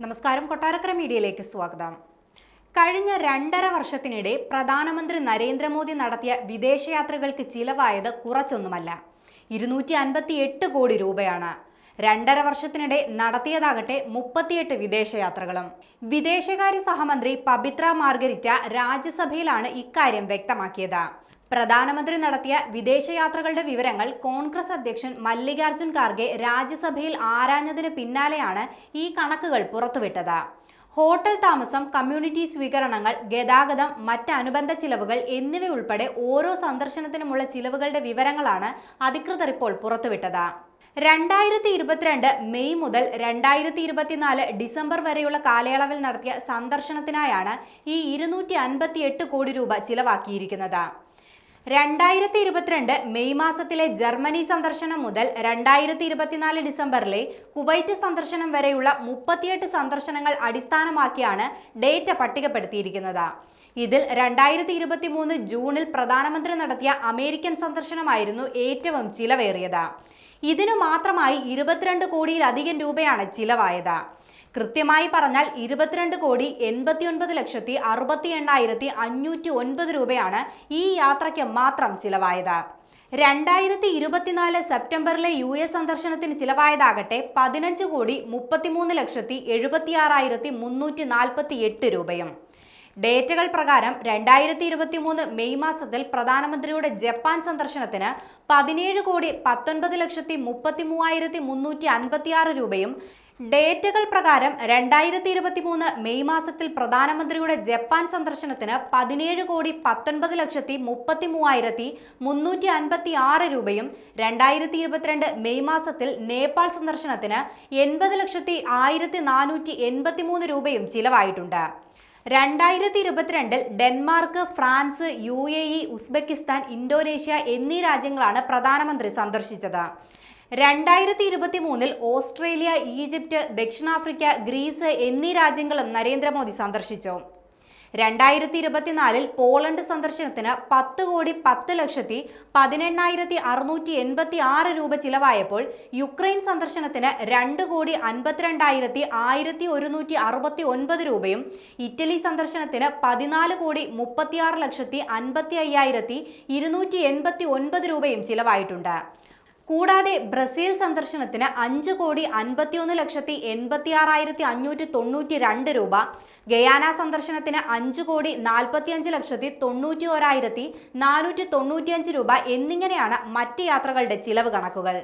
നമസ്കാരം, കൊട്ടാരക്കര മീഡിയയിലേക്ക് സ്വാഗതം. കഴിഞ്ഞ 2.5 വർഷത്തിനിടെ പ്രധാനമന്ത്രി നരേന്ദ്രമോദി നടത്തിയ വിദേശയാത്രകൾക്ക് ചിലവായത് കുറച്ചൊന്നുമല്ല, 258 കോടി രൂപയാണ്. 2.5 വർഷത്തിനിടെ നടത്തിയതാകട്ടെ 38 വിദേശയാത്രകളും. വിദേശകാര്യ സഹമന്ത്രി പബിത്ര മാർഗരിറ്റ രാജ്യസഭയിലാണ് ഇക്കാര്യം വ്യക്തമാക്കിയത്. പ്രധാനമന്ത്രി നടത്തിയ വിദേശയാത്രകളുടെ വിവരങ്ങൾ കോൺഗ്രസ് അധ്യക്ഷൻ മല്ലികാർജുൻ ഖാർഗെ രാജ്യസഭയിൽ ആരാഞ്ഞതിന് പിന്നാലെയാണ് ഈ കണക്കുകൾ പുറത്തുവിട്ടത്. ഹോട്ടൽ താമസം, കമ്മ്യൂണിറ്റി സ്വീകരണങ്ങൾ, ഗതാഗതം, മറ്റ് അനുബന്ധ ചിലവുകൾ എന്നിവയുൾപ്പെടെ ഓരോ സന്ദർശനത്തിനുമുള്ള ചിലവുകളുടെ വിവരങ്ങളാണ് അധികൃതർ ഇപ്പോൾ പുറത്തുവിട്ടത്. 2022 മെയ് മുതൽ 2024 ഡിസംബർ വരെയുള്ള കാലയളവിൽ നടത്തിയ സന്ദർശനത്തിനായാണ് ഈ 258 കോടി രൂപ ചിലവാക്കിയിരിക്കുന്നത്. 2022 മെയ് മാസത്തിലെ ജർമ്മനി സന്ദർശനം മുതൽ 2024 ഡിസംബറിലെ കുവൈറ്റ് സന്ദർശനം വരെയുള്ള 38 സന്ദർശനങ്ങൾ അടിസ്ഥാനമാക്കിയാണ് ഡേറ്റ പട്ടികപ്പെടുത്തിയിരിക്കുന്നത്. ഇതിൽ 2023 ജൂണിൽ പ്രധാനമന്ത്രി നടത്തിയ അമേരിക്കൻ സന്ദർശനമായിരുന്നു ഏറ്റവും ചിലവേറിയത്. ഇതിനു മാത്രമായി 22 കോടിയിലധികം രൂപയാണ് ചിലവായത്. കൃത്യമായി പറഞ്ഞാൽ 22,89,68,509 രൂപയാണ് ഈ യാത്രയ്ക്ക് മാത്രം ചിലവായത്. 2024 സെപ്റ്റംബറിലെ US സന്ദർശനത്തിന് ചിലവായതാകട്ടെ 15,33,76,348 രൂപയും. ഡേറ്റകൾ പ്രകാരം 2023 മെയ് മാസത്തിൽ പ്രധാനമന്ത്രിയുടെ ജപ്പാൻ സന്ദർശനത്തിന് 17,19,33,356 രൂപയും. ഡേറ്റകൾ പ്രകാരം 2023 മെയ് മാസത്തിൽ പ്രധാനമന്ത്രിയുടെ ജപ്പാൻ സന്ദർശനത്തിന് 17,19,33,356 രൂപയും. 2022 മെയ് മാസത്തിൽ നേപ്പാൾ സന്ദർശനത്തിന് 80,01,483 രൂപയും ചിലവായിട്ടുണ്ട്. 2022 Denmark, France, UAE, Uzbekistan, Indonesia എന്നീ രാജ്യങ്ങളാണ് പ്രധാനമന്ത്രി സന്ദർശിച്ചത്. 2023 ഓസ്ട്രേലിയ, ഈജിപ്റ്റ്, ദക്ഷിണാഫ്രിക്ക, ഗ്രീസ് എന്നീ രാജ്യങ്ങളും നരേന്ദ്രമോദി സന്ദർശിച്ചു. 2024 പോളണ്ട് സന്ദർശനത്തിന് 10,10,18,686 രൂപ ചിലവായപ്പോൾ യുക്രൈൻ സന്ദർശനത്തിന് 2,52,169 രൂപയും ഇറ്റലി സന്ദർശനത്തിന് 14,56,55,289 രൂപയും ചിലവായിട്ടുണ്ട്. കൂടാതെ ബ്രസീൽ സന്ദർശനത്തിന് 5,51,86,592 രൂപ, ഗയാന സന്ദർശനത്തിന് 5,45,91,495 രൂപ എന്നിങ്ങനെയാണ് മറ്റ് യാത്രകളുടെ ചിലവ് കണക്കുകൾ.